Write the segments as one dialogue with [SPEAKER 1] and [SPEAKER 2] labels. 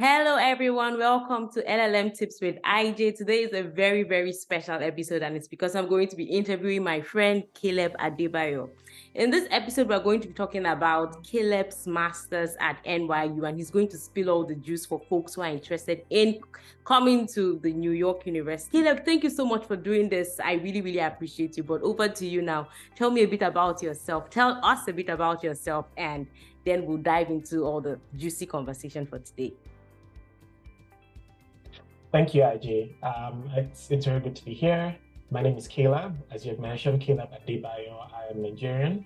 [SPEAKER 1] Hello, everyone. Welcome to LLM Tips with IJ. Today is a very, very special episode, and it's because I'm going to be interviewing my friend Caleb Adebayo. In this episode, we're going to be talking about Caleb's master's at NYU, and he's going to spill all the juice for folks who are interested in coming to the New York University. Caleb, thank you so much for doing this. I really, really appreciate you. But over to you now. Tell me a bit about yourself. Tell us a bit about yourself, and then we'll dive into all the juicy conversation for today.
[SPEAKER 2] Thank you, IJ. It's very good to be here. My name is Caleb. As you have mentioned, Caleb Adebayo. I am Nigerian,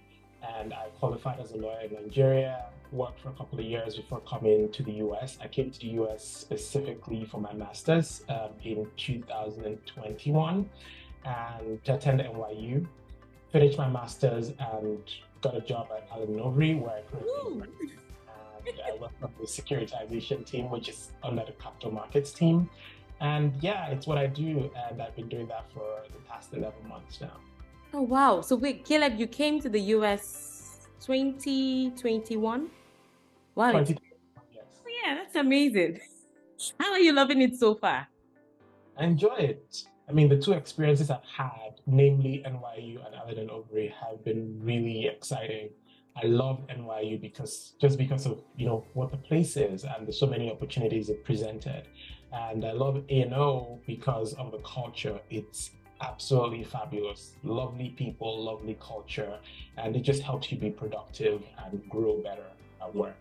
[SPEAKER 2] and I qualified as a lawyer in Nigeria, worked for a couple of years before coming to the US. I came to the US specifically for my master's in 2021 and to attend NYU, finished my master's and got a job at Adebayo, where I currently work. And I work on the securitization team, which is under the capital markets team. And yeah, it's what I do. And I've been doing that for the past 11 months now.
[SPEAKER 1] Oh, wow. So wait, Caleb, you came to the US 2021? Wow.
[SPEAKER 2] 2021, yes.
[SPEAKER 1] Oh, yeah, that's amazing. How are you loving it so far?
[SPEAKER 2] I enjoy it. I mean, the two experiences I've had, namely NYU and Adebayo, have been really exciting. I love NYU because of what the place is, and there's so many opportunities it presented. And I love A&O because of the culture. It's absolutely fabulous. Lovely people, lovely culture, and it just helps you be productive and grow better at work.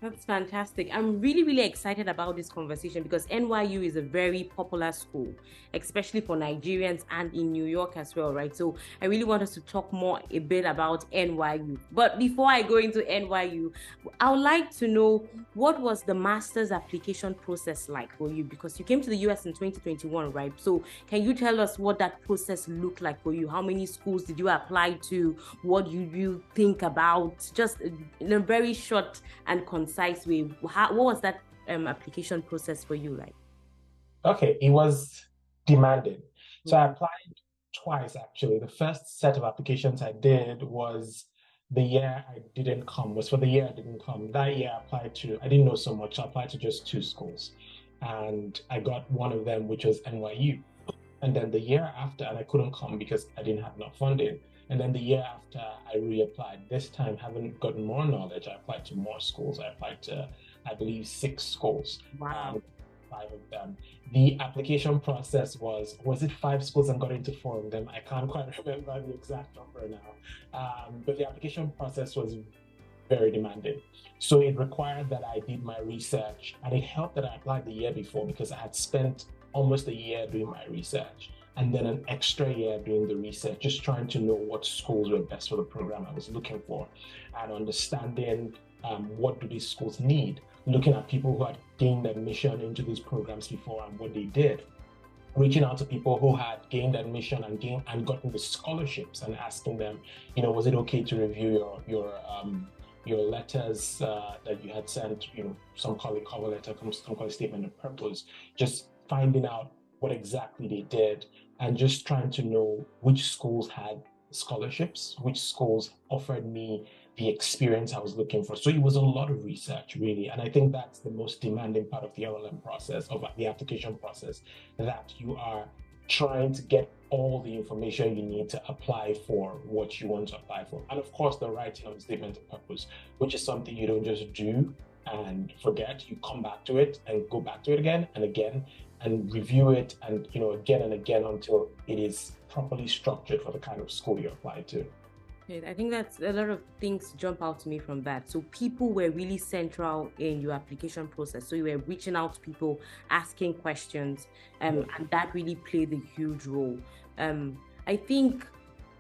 [SPEAKER 1] That's fantastic. I'm really, really excited about this conversation because NYU is a very popular school, especially for Nigerians and in New York as well, right? So I really want us to talk more a bit about NYU. But before I go into NYU, I would like to know, what was the master's application process like for you? Because you came to the US in 2021, right? So can you tell us what that process looked like for you? How many schools did you apply to? What do you think about? Just in a very short and concise way, what was that application process for you like?
[SPEAKER 2] Okay, it was demanding. So I applied twice, actually. The first set of applications I did was the year I didn't come, was for the year I didn't come. That year I didn't know so much, so I applied to just 2 schools. And I got one of them, which was NYU. And then the year after, and I couldn't come because I didn't have enough funding. And then the year after, I reapplied. This time, having gotten more knowledge, I applied to more schools. I applied to, I believe, 6 schools.
[SPEAKER 1] Wow.
[SPEAKER 2] 5 of them. The application process was it 5 schools and got into 4 of them? I can't quite remember the exact number now. But the application process was very demanding. So it required that I did my research, and it helped that I applied the year before because I had spent almost a year doing my research, and then an extra year doing the research, just trying to know what schools were best for the program I was looking for, and understanding what do these schools need, looking at people who had gained admission into these programs before and what they did, reaching out to people who had gained admission and gotten the scholarships and asking them, was it okay to review your letters that you had sent, some call it cover letter, some call it statement of purpose, just finding out what exactly they did, and just trying to know which schools had scholarships, which schools offered me the experience I was looking for. So it was a lot of research, really. And I think that's the most demanding part of the LLM process, of the application process, that you are trying to get all the information you need to apply for what you want to apply for. And of course, the writing of the statement of purpose, which is something you don't just do and forget. You come back to it and go back to it again and again, and review it, and again and again until it is properly structured for the kind of school you apply to.
[SPEAKER 1] I think that's a lot of things jump out to me from that. So people were really central in your application process. So you were reaching out to people, asking questions, and that really played a huge role. I think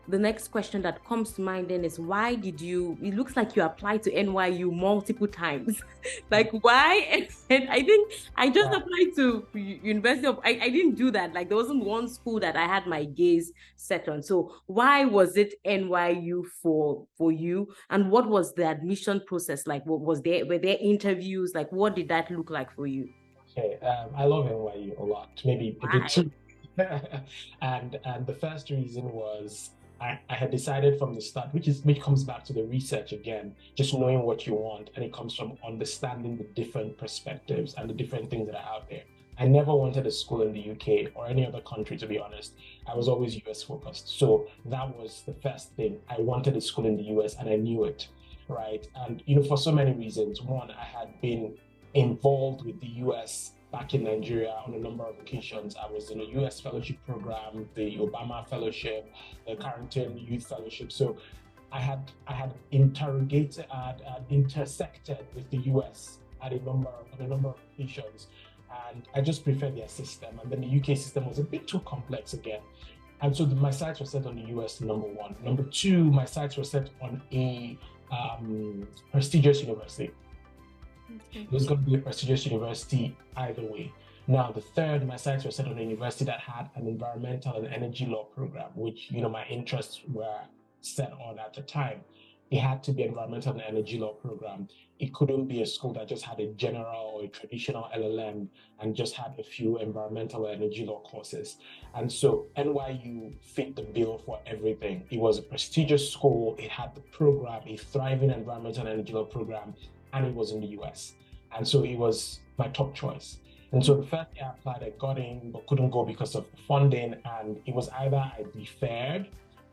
[SPEAKER 1] the next question that comes to mind then is, why did you, it looks like you applied to NYU multiple times. Like, why? And I think I just applied to University of, I didn't do that. Like, there wasn't one school that I had my gaze set on. So why was it NYU for you? And what was the admission process like? Were there interviews? Like, what did that look like for you?
[SPEAKER 2] Okay, I love NYU a lot, maybe a bit too. And the first reason was I had decided from the start, which comes back to the research again, just knowing what you want, and it comes from understanding the different perspectives and the different things that are out there. I never wanted a school in the UK or any other country, to be honest. I was always US focused. So that was the first thing. I wanted a school in the US, and I knew it, right? And, for so many reasons. One, I had been involved with the US back in Nigeria on a number of occasions. I was in a US fellowship program, the Obama Fellowship, the Carrington Youth Fellowship. So I had intersected with the US on a number of occasions. And I just preferred their system. And then the UK system was a bit too complex again. And so my sights were set on the US, number one. Number two, my sights were set on a prestigious university. Okay. It was going to be a prestigious university either way. Now, the third, my sights were set on a university that had an environmental and energy law program, which, my interests were set on at the time. It had to be an environmental and energy law program. It couldn't be a school that just had a general or a traditional LLM and just had a few environmental or energy law courses. And so NYU fit the bill for everything. It was a prestigious school. It had the program, a thriving environmental and energy law program, and it was in the US. And so it was my top choice. And so the first year I applied, I got in, but couldn't go because of the funding. And it was either I deferred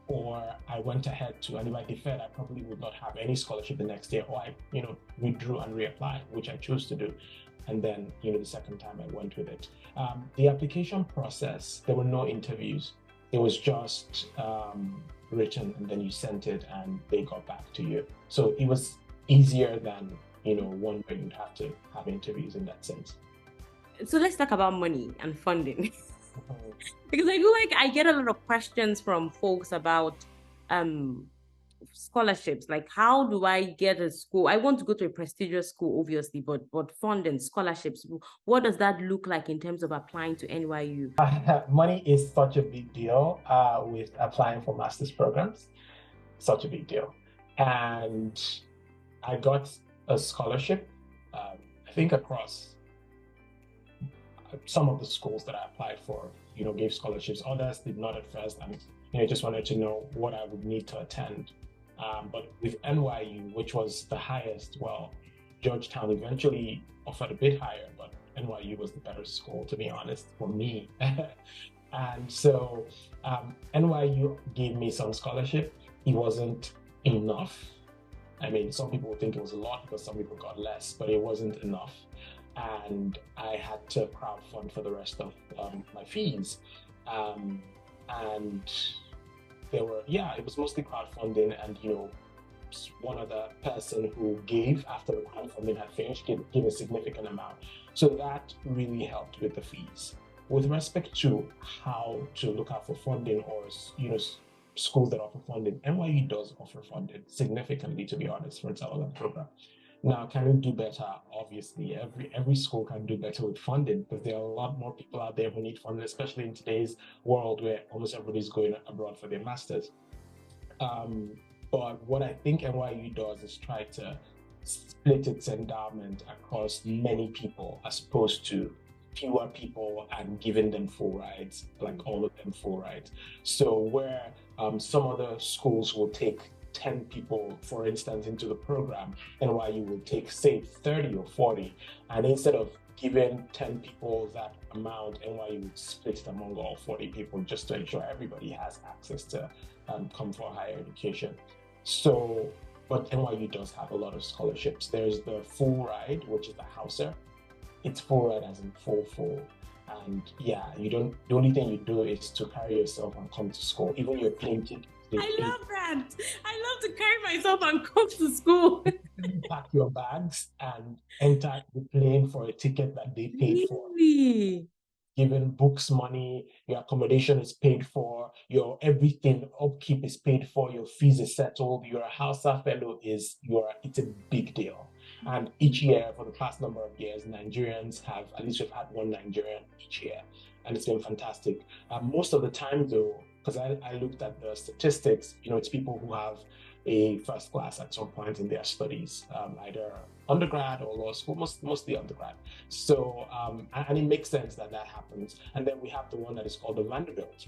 [SPEAKER 2] or I went ahead to, and if I deferred, I probably would not have any scholarship the next year, or I, withdrew and reapplied, which I chose to do. And then, the second time I went with it. The application process, there were no interviews. It was just written, and then you sent it and they got back to you. So it was easier than, one where you'd have to have interviews in that sense.
[SPEAKER 1] So let's talk about money and funding. Because I feel like I get a lot of questions from folks about scholarships. Like, how do I get a school? I want to go to a prestigious school, obviously, but funding, scholarships, what does that look like in terms of applying to NYU?
[SPEAKER 2] Money is such a big deal with applying for master's programs. Such a big deal. And I got a scholarship, I think across some of the schools that I applied for, gave scholarships. Others did not at first, and just wanted to know what I would need to attend. But with NYU, which was the highest, well, Georgetown eventually offered a bit higher, but NYU was the better school, to be honest, for me. And so NYU gave me some scholarship. It wasn't enough. I mean, some people would think it was a lot because some people got less, but it wasn't enough. And I had to crowdfund for the rest of my fees. And there were, it was mostly crowdfunding, and, one other person who gave after the crowdfunding had finished gave a significant amount. So that really helped with the fees. With respect to how to look out for funding or, schools that offer funding, NYU does offer funding significantly, to be honest, for its LLM program. Now, can it do better? Obviously, every school can do better with funding, because there are a lot more people out there who need funding, especially in today's world where almost everybody's going abroad for their masters. But what I think NYU does is try to split its endowment across many people, as opposed to fewer people and giving them full rides, like all of them full rides. So where some other schools will take 10 people, for instance, into the program, NYU will take, say, 30 or 40. And instead of giving 10 people that amount, NYU would split it among all 40 people just to ensure everybody has access to come for higher education. So, but NYU does have a lot of scholarships. There's the full ride, which is the Hauser. It's full ride as in full. And the only thing you do is to carry yourself and come to school. Even your plane ticket.
[SPEAKER 1] I love that. I love to carry myself and come to school.
[SPEAKER 2] Pack your bags and enter the plane for a ticket that they paid for. Given books money, your accommodation is paid for, your everything, upkeep is paid for, your fees is settled, you're a Hausa fellow, it's a big deal. And each year, for the past number of years, Nigerians have, at least we've had one Nigerian each year, and it's been fantastic. Most of the time though, because I looked at the statistics, it's people who have a first class at some point in their studies, either undergrad or law school, mostly undergrad. So, and it makes sense that happens. And then we have the one that is called the Vanderbilt.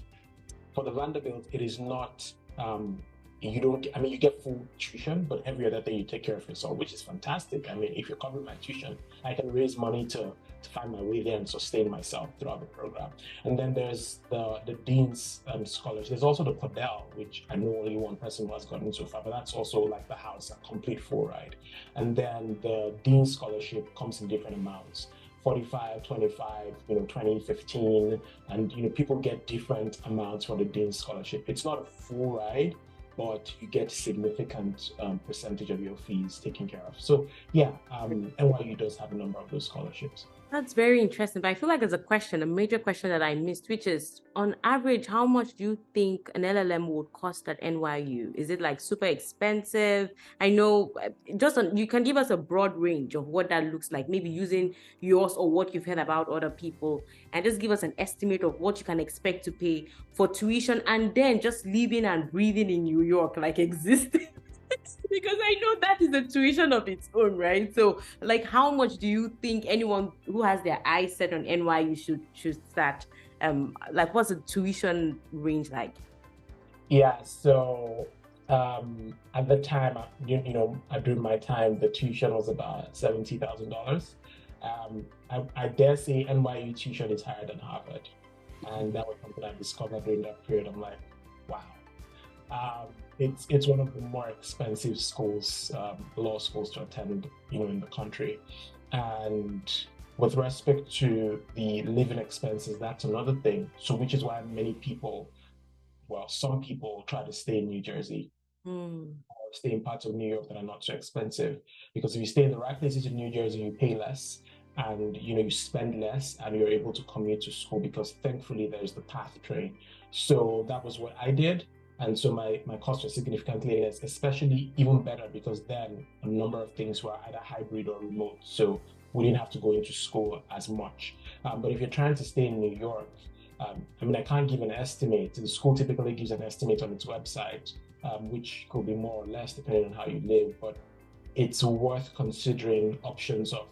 [SPEAKER 2] For the Vanderbilt, it is not You don't, I mean, you get full tuition, but every other day you take care of yourself, which is fantastic. I mean, if you're covering my tuition, I can raise money to find my way there and sustain myself throughout the program. And then there's the Dean's Scholarship. There's also the Cordell, which I know only one person who has gotten so far, but that's also like the house, a complete full ride. And then the Dean's Scholarship comes in different amounts. 45, 25, 20, 15, and people get different amounts for the Dean's Scholarship. It's not a full ride, but you get significant percentage of your fees taken care of. So yeah, NYU does have a number of those scholarships.
[SPEAKER 1] That's very interesting. But I feel like there's a major question that I missed, which is, on average, how much do you think an LLM would cost at NYU? Is it like super expensive? I know you can give us a broad range of what that looks like, maybe using yours or what you've heard about other people, and just give us an estimate of what you can expect to pay for tuition, and then just living and breathing in New York, like existing. Because I know that is a tuition of its own, right? So, like, how much do you think anyone who has their eyes set on NYU should start? Like, what's the tuition range like?
[SPEAKER 2] Yeah, so at the time, during my time, the tuition was about $70,000. I dare say NYU tuition is higher than Harvard, and that was something I discovered during that period. I'm like, wow. It's one of the more expensive schools, law schools to attend, in the country. And with respect to the living expenses, that's another thing. So, which is why some people try to stay in New Jersey or stay in parts of New York that are not so expensive. Because if you stay in the right places in New Jersey, you pay less, and you spend less, and you're able to commute to school because thankfully there's the PATH train. So that was what I did. And so my costs were significantly less, especially even better because then a number of things were either hybrid or remote. So we didn't have to go into school as much. But if you're trying to stay in New York, I can't give an estimate. The school typically gives an estimate on its website, which could be more or less depending on how you live. But it's worth considering options of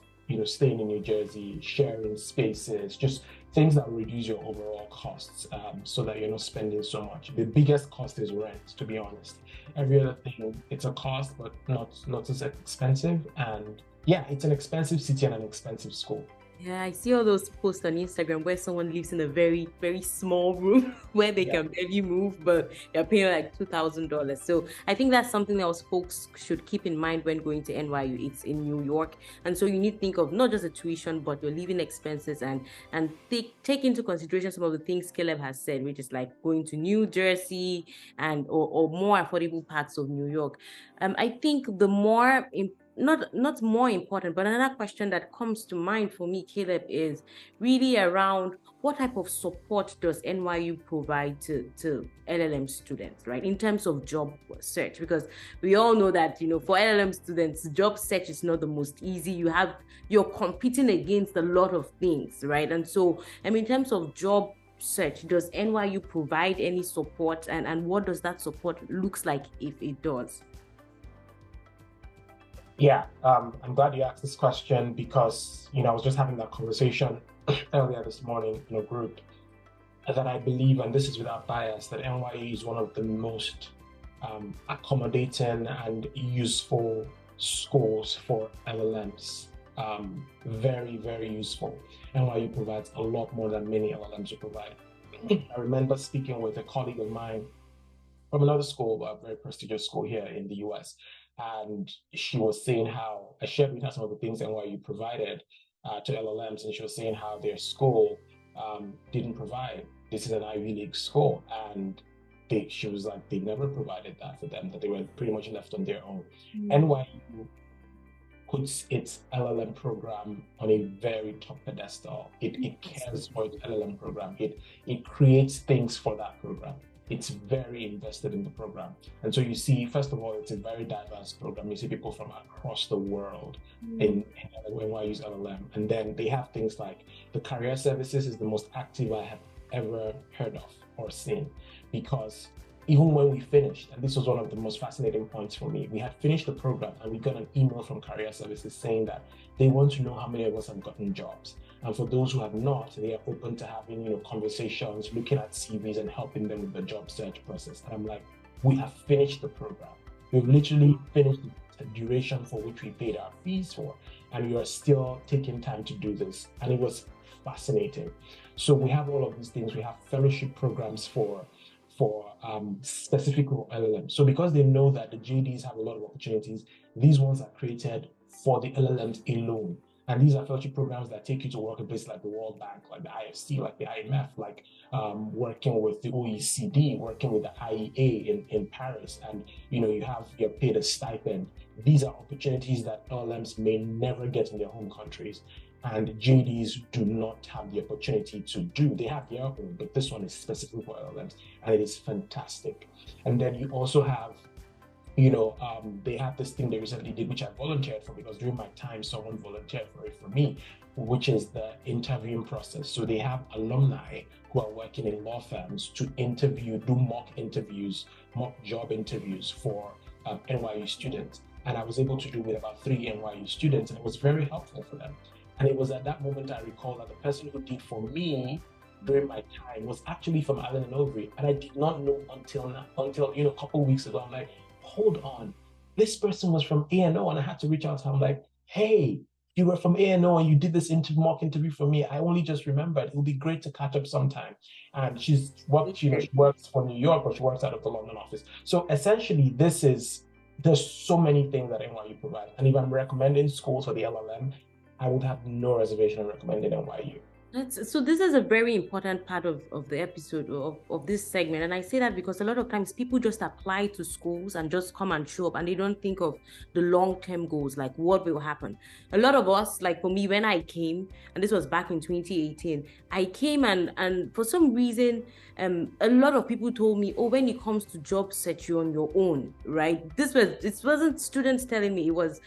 [SPEAKER 2] staying in New Jersey, sharing spaces, just things that reduce your overall costs, so that you're not spending so much. The biggest cost is rent, to be honest. Every other thing, it's a cost, but not as expensive. And yeah, it's an expensive city and an expensive school.
[SPEAKER 1] Yeah, I see all those posts on Instagram where someone lives in a very, very small room where they can barely move, but they're paying like $2,000. So I think that's something else folks should keep in mind when going to NYU. It's in New York. And so you need to think of not just the tuition, but your living expenses and take into consideration some of the things Caleb has said, which is like going to New Jersey or more affordable parts of New York. I think the more not more important, but another question that comes to mind for me, Caleb, is really around what type of support does NYU provide to LLM students, right? In terms of job search, because we all know that, for LLM students, job search is not the most easy. You're competing against a lot of things, right? And so, in terms of job search, does NYU provide any support, and what does that support looks like if it does?
[SPEAKER 2] Yeah, I'm glad you asked this question because, I was just having that conversation earlier this morning in a group that I believe, and this is without bias, that NYU is one of the most accommodating and useful schools for LLMs. Very, very useful. NYU provides a lot more than many LLMs provide. I remember speaking with a colleague of mine from another school, a very prestigious school here in the US. And she was saying how I shared with her some of the things NYU provided to LLMs, and she was saying how their school didn't provide. This is an Ivy League school, and she was like, they never provided that for them, that they were pretty much left on their own. NYU puts its LLM program on a very top pedestal. It cares for its LLM program. It creates things for that program. It's very invested in the program. And so you see, first of all, it's a very diverse program. You see people from across the world in NYU's LLM. And then they have things like the career services is the most active I have ever heard of or seen, because even when we finished, and this was one of the most fascinating points for me, we had finished the program and we got an email from career services saying that they want to know how many of us have gotten jobs. And for those who have not, they are open to having, conversations, looking at CVs and helping them with the job search process. And I'm like, we have finished the program. We've literally finished the duration for which we paid our fees for, and we are still taking time to do this. And it was fascinating. So we have all of these things. We have fellowship programs for specific LLMs. So because they know that the JDs have a lot of opportunities, these ones are created for the LLMs alone. And these are fellowship programs that take you to work in places like the World Bank, like the IFC, like the IMF, like working with the OECD, working with the IEA in Paris. And you're paid a stipend. These are opportunities that LLMs may never get in their home countries. And JDs do not have the opportunity to do. They have their own, but this one is specifically for LLMs, and it is fantastic. And then you also have, they have this thing they recently did, which I volunteered for because during my time, someone volunteered for it for me, which is the interviewing process. So they have alumni who are working in law firms to do mock job interviews for NYU students. And I was able to do with about 3 NYU students, and it was very helpful for them. And it was at that moment I recall that the person who did for me during my time was actually from Allen and Overy. And I did not know until a couple of weeks ago. I'm like, hold on, this person was from A&O, and I had to reach out to her. I'm like, hey, you were from A&O and you did this mock interview for me. I only just remembered. It would be great to catch up sometime. And she works for New York, but she works out of the London office. So essentially, there's so many things that NYU provides. And if I'm recommending schools for the LLM, I would have no reservation in recommending NYU.
[SPEAKER 1] So this is a very important part of the episode of this segment. And I say that because a lot of times people just apply to schools and just come and show up, and they don't think of the long-term goals, like what will happen. A lot of us, like for me, when I came, and this was back in 2018, I came and for some reason, a lot of people told me, oh, when it comes to job search, you're on your own, right? It wasn't students telling me, it was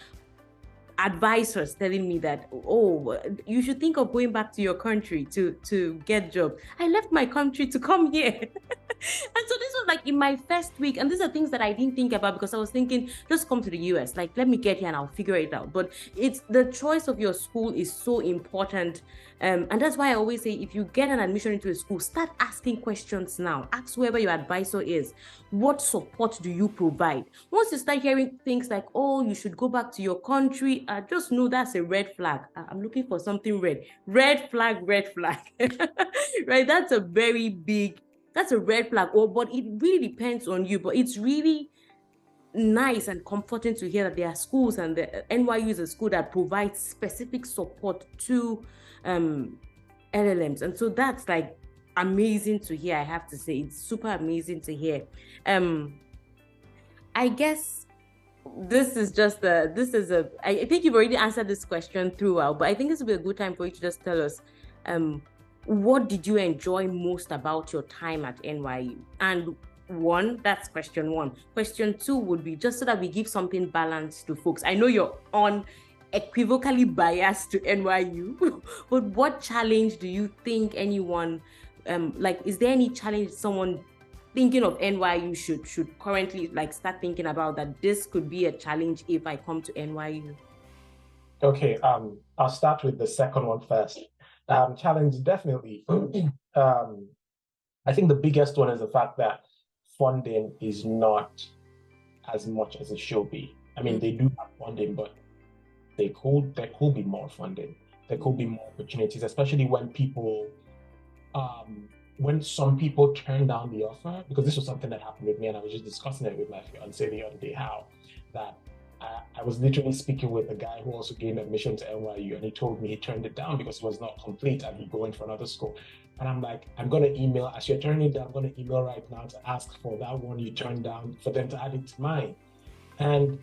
[SPEAKER 1] advisors telling me that, oh, you should think of going back to your country to get job. I left my country to come here. And so this was like in my first week, and these are things that I didn't think about because I was thinking, just come to the US, like let me get here and I'll figure it out. But it's the choice of your school is so important. And that's why I always say, if you get an admission into a school, start asking questions now. Ask whoever your advisor is, what support do you provide? Once you start hearing things like, oh, you should go back to your country, just know that's a red flag. I'm looking for something red flag. Right? That's a red flag. But it really depends on you. But it's really nice and comforting to hear that there are schools, and the NYU is a school that provides specific support to LLMs. And so that's like amazing to hear. I have to say, it's super amazing to hear. I guess I think you've already answered this question throughout, but I think this would be a good time for you to just tell us, what did you enjoy most about your time at NYU? And that's question 1. Question 2 would be, just so that we give something balanced to folks. I know you're unequivocally biased to NYU, but what challenge do you think anyone, is there any challenge someone thinking of NYU should currently start thinking about, that this could be a challenge if I come to NYU?
[SPEAKER 2] Okay, I'll start with the second one first. Challenge, definitely. I think the biggest one is the fact that funding is not as much as it should be. I mean, they do have funding, but there could be more funding. There could be more opportunities, especially when some people turn down the offer, because this was something that happened with me, and I was just discussing it with my fiance the other day, how that I was literally speaking with a guy who also gained admission to NYU, and he told me he turned it down because it was not complete and he'd go in for another school. And I'm like, I'm going to email, as you're turning it down, I'm going to email right now to ask for that one you turned down, for them to add it to mine. And,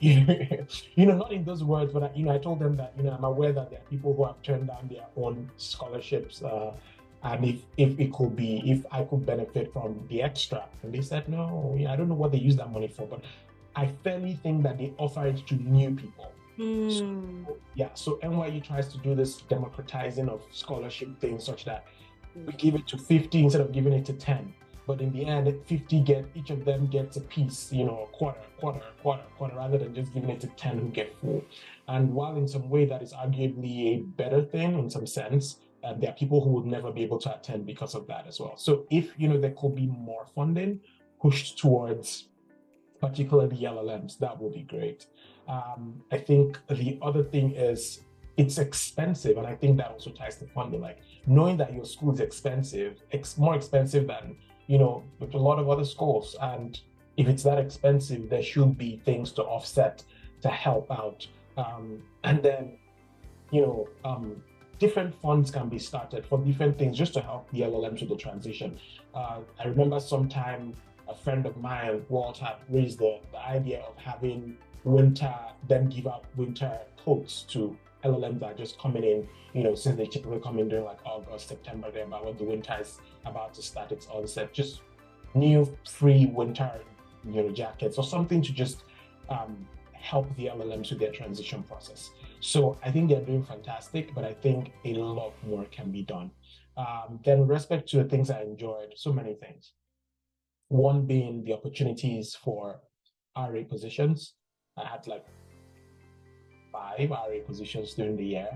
[SPEAKER 2] not in those words, but, I told them that, I'm aware that there are people who have turned down their own scholarships, and if I could benefit from the extra. And they said, no, I don't know what they use that money for, but I fairly think that they offer it to new people. So NYU tries to do this democratizing of scholarship thing such that we give it to 50 instead of giving it to 10. But in the end, each of them gets a piece, quarter, rather than just giving it to 10 who get full. And while in some way that is arguably a better thing in some sense, there are people who would never be able to attend because of that as well. So if, there could be more funding pushed towards particularly LLMs. That would be great. I think the other thing is it's expensive, and I think that also ties to funding. Like knowing that your school is expensive, it's more expensive than with a lot of other schools, and if it's that expensive, there should be things to offset to help out. And then different funds can be started for different things just to help the LLM to the transition. I remember sometime a friend of mine, Walt, had raised the idea of having them give out winter coats to LLMs that are just coming in, since they typically come in during like August, September, there, but when the winter is about to start its onset, just new free winter, jackets or something to just help the LLMs with their transition process. So I think they're doing fantastic, but I think a lot more can be done. Then with respect to the things I enjoyed, so many things. One being the opportunities for RA positions. I had like 5 RA positions during the year.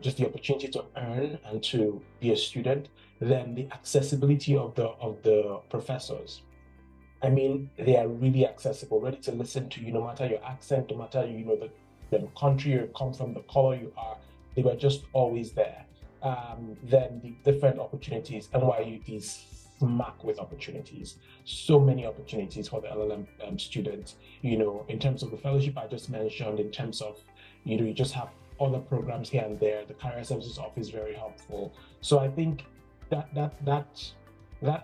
[SPEAKER 2] Just the opportunity to earn and to be a student. Then the accessibility of the professors. I mean, they are really accessible, ready to listen to you, no matter your accent, no matter the country you come from, the color you are. They were just always there. Then the different opportunities. NYU is smack with opportunities. So many opportunities for the LLM students. In terms of the fellowship I just mentioned, in terms of you just have other programs here and there. The career services office is very helpful. So I think that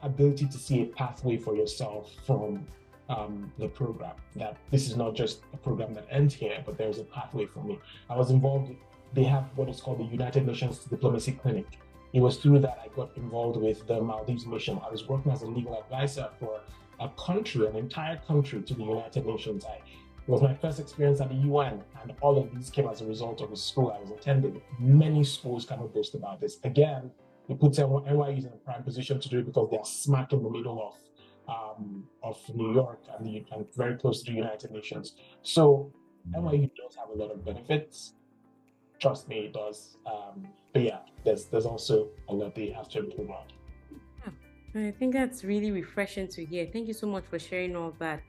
[SPEAKER 2] ability to see a pathway for yourself from the program, that this is not just a program that ends here, but there's a pathway for me. I was involved, they have what is called the United Nations Diplomacy Clinic. It was through that I got involved with the Maldives mission. I was working as a legal advisor for a country, an entire country, to the United Nations. It was my first experience at the UN, and all of these came as a result of the school I was attending. Many schools cannot boast about this. Again, it puts NYU in a prime position to do it because they're smack in the middle of New York and very close to the United Nations. So NYU does have a lot of benefits. Trust me, it does. But yeah, there's also a lot they have to improve on.
[SPEAKER 1] I think that's really refreshing to hear. Thank you so much for sharing all that,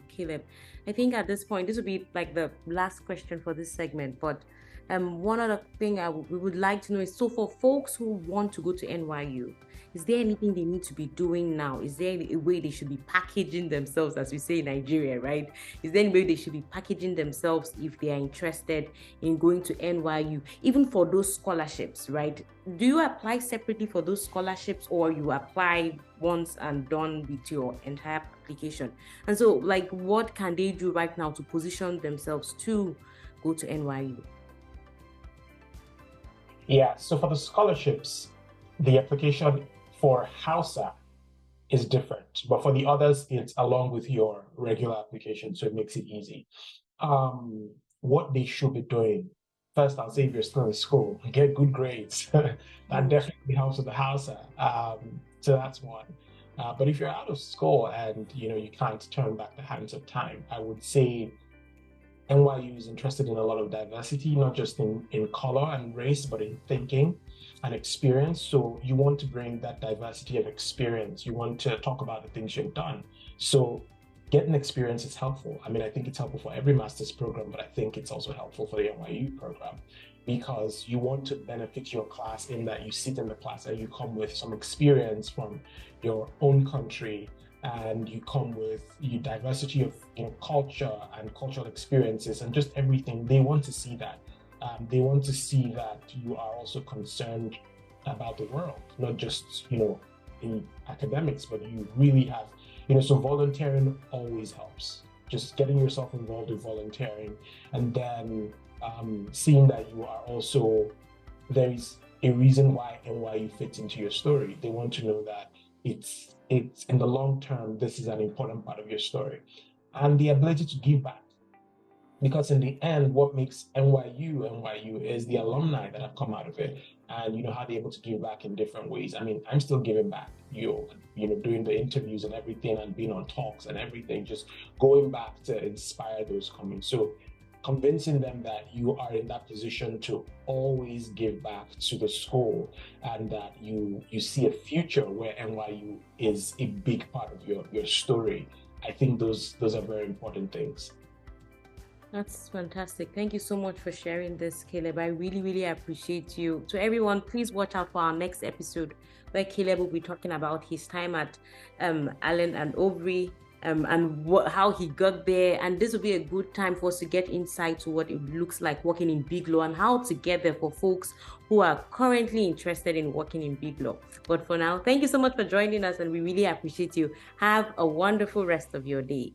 [SPEAKER 1] Caleb. I think at this point, this will be like the last question for this segment, but one other thing we would like to know is, so for folks who want to go to NYU, is there anything they need to be doing now? Is there a way they should be packaging themselves, as we say in Nigeria, right? Is there any way they should be packaging themselves if they are interested in going to NYU, even for those scholarships, right? Do you apply separately for those scholarships, or you apply once and done with your entire application? And so, like, what can they do right now to position themselves to go to NYU?
[SPEAKER 2] Yeah, so for the scholarships, the application for Hausa is different, but for the others, it's along with your regular application, so it makes it easy. What they should be doing, first, I'll say if you're still in school, get good grades. That definitely helps with the Hausa. So that's one. But if you're out of school and you can't turn back the hands of time, I would say NYU is interested in a lot of diversity, not just in color and race, but in thinking and experience. So you want to bring that diversity of experience. You want to talk about the things you've done. So getting experience is helpful. I mean, I think it's helpful for every master's program, but I think it's also helpful for the NYU program, because you want to benefit your class in that you sit in the class and you come with some experience from your own country, and you come with your diversity of culture and cultural experiences and just everything. They want to see that. They want to see that you are also concerned about the world, not just in academics, but you really have so volunteering always helps. Just getting yourself involved in volunteering, and then seeing that you are also, there is a reason why NYU fits into your story. They want to know that it's in the long term, this is an important part of your story. And the ability to give back. Because in the end, what makes NYU is the alumni that have come out of it, and how they're able to give back in different ways. I mean, I'm still giving back, doing the interviews and everything, and being on talks and everything, just going back to inspire those coming. So convincing them that you are in that position to always give back to the school, and that you see a future where NYU is a big part of your story. I think those are very important things.
[SPEAKER 1] That's fantastic. Thank you so much for sharing this, Caleb. I really, really appreciate you. To everyone, please watch out for our next episode where Caleb will be talking about his time at Allen and Overy, and how he got there. And this will be a good time for us to get insight to what it looks like working in big law and how to get there for folks who are currently interested in working in big law. But for now, thank you so much for joining us, and we really appreciate you. Have a wonderful rest of your day.